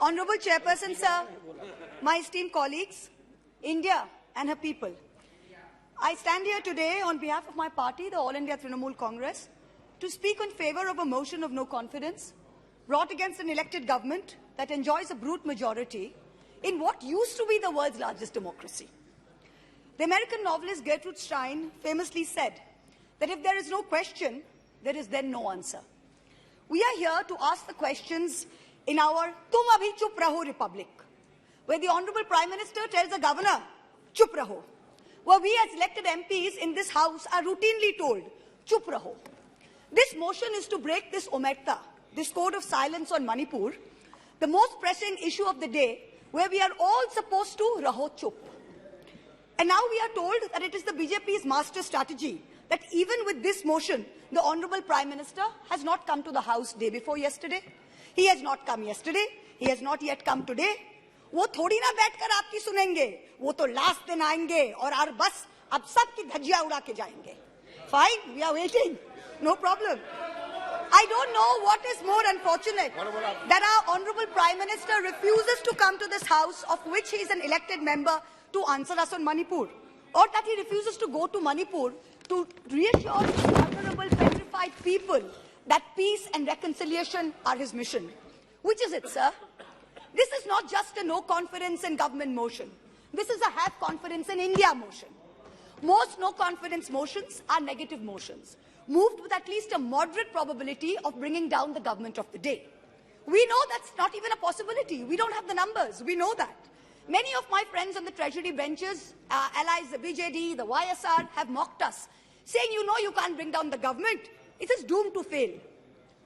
Honourable Chairperson, sir, my esteemed colleagues, India and her people, I stand here today on behalf of my party, the All India Trinamool Congress, to speak in favour of a motion of no confidence brought against an elected government that enjoys a brute majority in what used to be the world's largest democracy. The American novelist Gertrude Stein famously said that if there is no question, there is then no answer. We are here to ask the questions in our Tum Abhi Chup Raho Republic, where the Honourable Prime Minister tells the Governor, Chup Raho, where we as elected MPs in this House are routinely told, Chup Raho. This motion is to break this omerta, this code of silence on Manipur, the most pressing issue of the day, where we are all supposed to Raho Chup. And now we are told that it is the BJP's master strategy that even with this motion, the Honourable Prime Minister has not come to the House day before yesterday. He has not come yesterday. He has not yet come today. वो थोड़ी ना बैठकर आपकी सुनेंगे, वो तो last दिन आएंगे और बस अब सबकी धज्जियां उड़ा के जाएंगे. Fine, we are waiting. No problem. I don't know what is more unfortunate, that our Honourable Prime Minister refuses to come to this House, of which he is an elected member, to answer us on Manipur, or that he refuses to go to Manipur to reassure the vulnerable, petrified people that peace and reconciliation are his mission. Which is it, sir? This is not just a no confidence in government motion. This is a have confidence in India motion. Most no confidence motions are negative motions, moved with at least a moderate probability of bringing down the government of the day. We know that's not even a possibility. We don't have the numbers. We know that. Many of my friends on the Treasury benches, allies, the BJD, the YSR, have mocked us, saying, you know, you can't bring down the government. It is doomed to fail.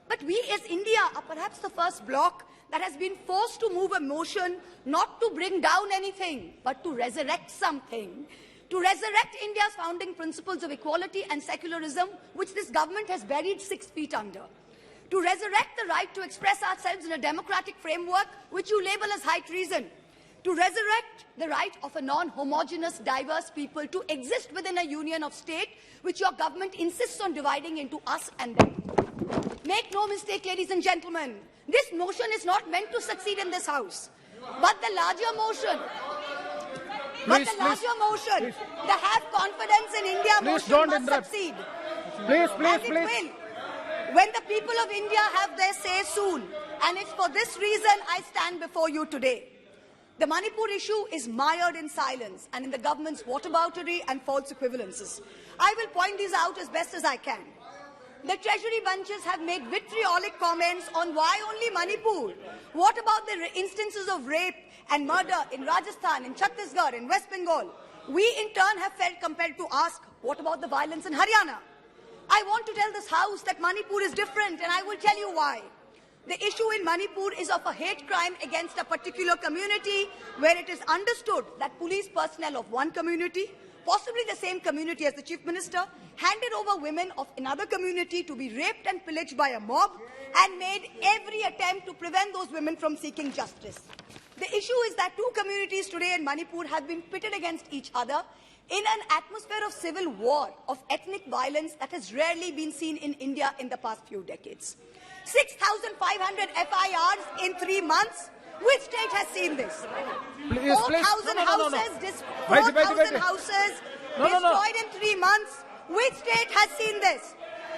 But we as India are perhaps the first bloc that has been forced to move a motion not to bring down anything, but to resurrect something, to resurrect India's founding principles of equality and secularism, which this government has buried 6 feet under, to resurrect the right to express ourselves in a democratic framework, which you label as high treason, to resurrect the right of a non-homogeneous, diverse people to exist within a union of state, which your government insists on dividing into us and them. Make no mistake, ladies and gentlemen, this motion is not meant to succeed in this House, but the larger motion, the have confidence in India motion must succeed. Please. Will, when the people of India have their say soon, and it's for this reason I stand before you today. The Manipur issue is mired in silence and in the government's whataboutery and false equivalences. I will point these out as best as I can. The Treasury bunches have made vitriolic comments on why only Manipur. What about the instances of rape and murder in Rajasthan, in Chhattisgarh, in West Bengal? We in turn have felt compelled to ask, what about the violence in Haryana? I want to tell this House that Manipur is different, and I will tell you why. The issue in Manipur is of a hate crime against a particular community, where it is understood that police personnel of one community, possibly the same community as the Chief Minister, handed over women of another community to be raped and pillaged by a mob, and made every attempt to prevent those women from seeking justice. The issue is that 2 communities today in Manipur have been pitted against each other in an atmosphere of civil war, of ethnic violence that has rarely been seen in India in the past few decades. 6,500 FIRs in 3 months. Which state has seen this? 4,000 houses destroyed in 3 months. Which state has seen this?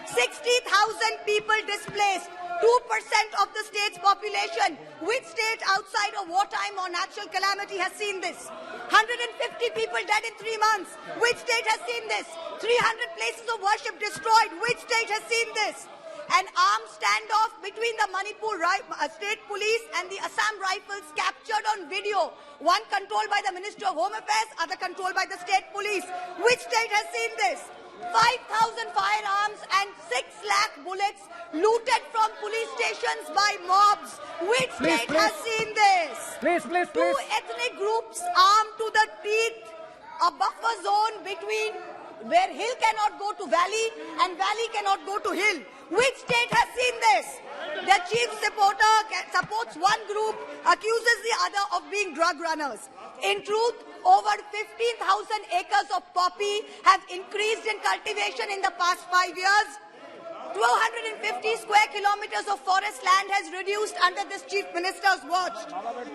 60,000 people displaced, 2% of the state's population. Which state outside of wartime or natural calamity has seen this? 150 people dead in 3 months. Which state has seen this? 300 places of worship destroyed. Which state has seen this? An armed standoff between the Manipur State Police and the Assam Rifles captured on video. One controlled by the Ministry of Home Affairs, other controlled by the State Police. Which state has seen this? 5,000 firearms and 6 lakh bullets looted from police stations by mobs. Which state has seen this? Two ethnic groups armed to the teeth, a buffer zone between where hill cannot go to valley and valley cannot go to hill. Which state has seen this? The chief supporter supports one group, accuses the other of being drug runners. In truth, over 15,000 acres of poppy have increased in cultivation in the past 5 years. 250 square kilometers of forest land has reduced under this Chief Minister's watch.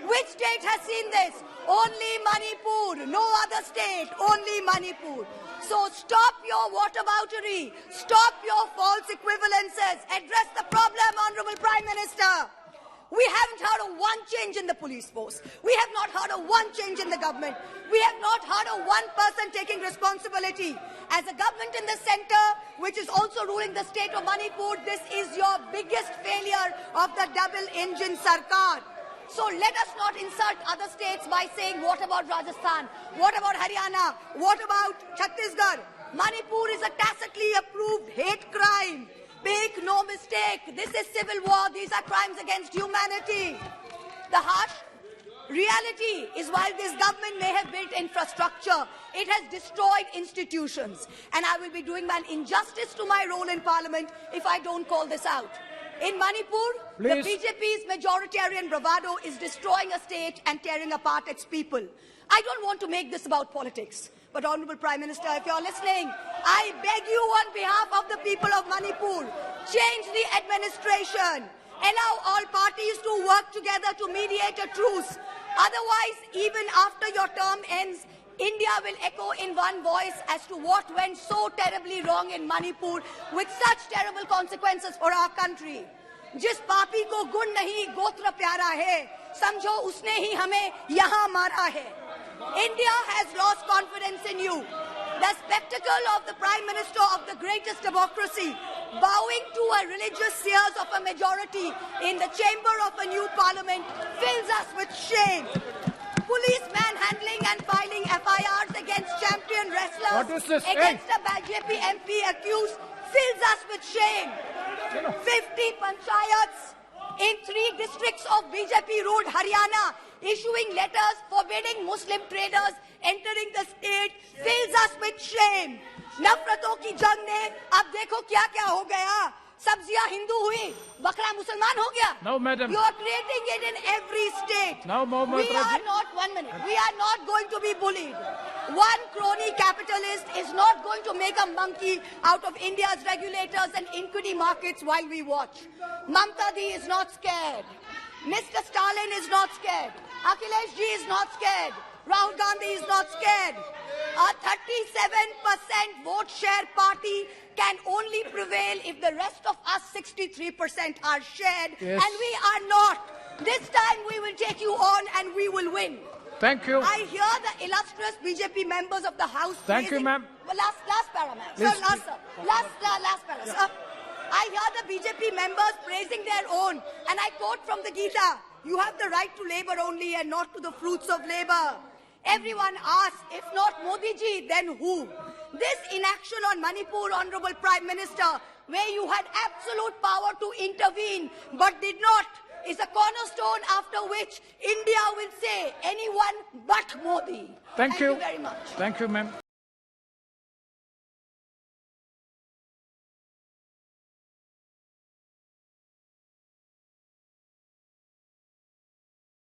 Which state has seen this? Only Manipur. No other state. Only Manipur. So stop your whataboutery. Stop your false equivalences. Address the problem, Honorable Prime Minister. We haven't heard of one change in the police force. We have not heard of one change in the government. We have not heard of one person taking responsibility. As a government in the center, which is also ruling the state of Manipur, this is your biggest failure of the double-engine Sarkar. So let us not insult other states by saying, what about Rajasthan? What about Haryana? What about Chhattisgarh? Manipur is a tacitly approved hate crime. Make no mistake, this is civil war. These are crimes against humanity. The harsh reality is while this government may have built infrastructure, it has destroyed institutions. And I will be doing an injustice to my role in Parliament if I don't call this out. In Manipur, the BJP's majoritarian bravado is destroying a state and tearing apart its people. I don't want to make this about politics. But Honorable Prime Minister, if you're listening, I beg you on behalf of the people of Manipur, change the administration. Allow all parties to work together to mediate a truce. Otherwise, even after your term ends, India will echo in one voice as to what went so terribly wrong in Manipur with such terrible consequences for our country. जिस पापी को गुण नहीं गोत्र प्यारा है, समझो उसने ही हमें यहाँ मारा है. India has lost confidence in you. The spectacle of the Prime Minister of the greatest democracy bowing to a religious seers of a majority in the chamber of a new parliament fills us with shame. Police manhandling and filing FIRs against champion wrestlers against a BJP MP accused fills us with shame. 50 panchayats in 3 districts of BJP-ruled Haryana issuing letters forbidding Muslim traders entering the state fills us with shame. नफरतों की जंग ने अब देखो क्या-क्या हो गया. सब्जियां हिंदू हुई, बकरा मुसलमान हो गया. No, madam. You are creating it in every state. Now, Mahua Moitra, we are not going to be bullied. One crony capitalist is not going to make a monkey out of India's regulators and equity markets while we watch. Mamta Di is not scared. Mr. Stalin is not scared. Akhilesh Ji is not scared. Rahul Gandhi is not scared. A 37% vote share party can only prevail if the rest of us 63% are shared, yes. And we are not. This time we will take you on and we will win. Thank you. I hear the illustrious BJP members of the House. Thank you, ma'am. Well, last para, ma'am. Sir, last para, sir. I hear the BJP members praising their own, and I quote from the Gita, you have the right to labor only and not to the fruits of labor. Everyone asks, if not Modi ji, then who? This inaction on Manipur, Honorable Prime Minister, where you had absolute power to intervene but did not, is a cornerstone after which India will say anyone but Modi. Thank you very much. Thank you, ma'am.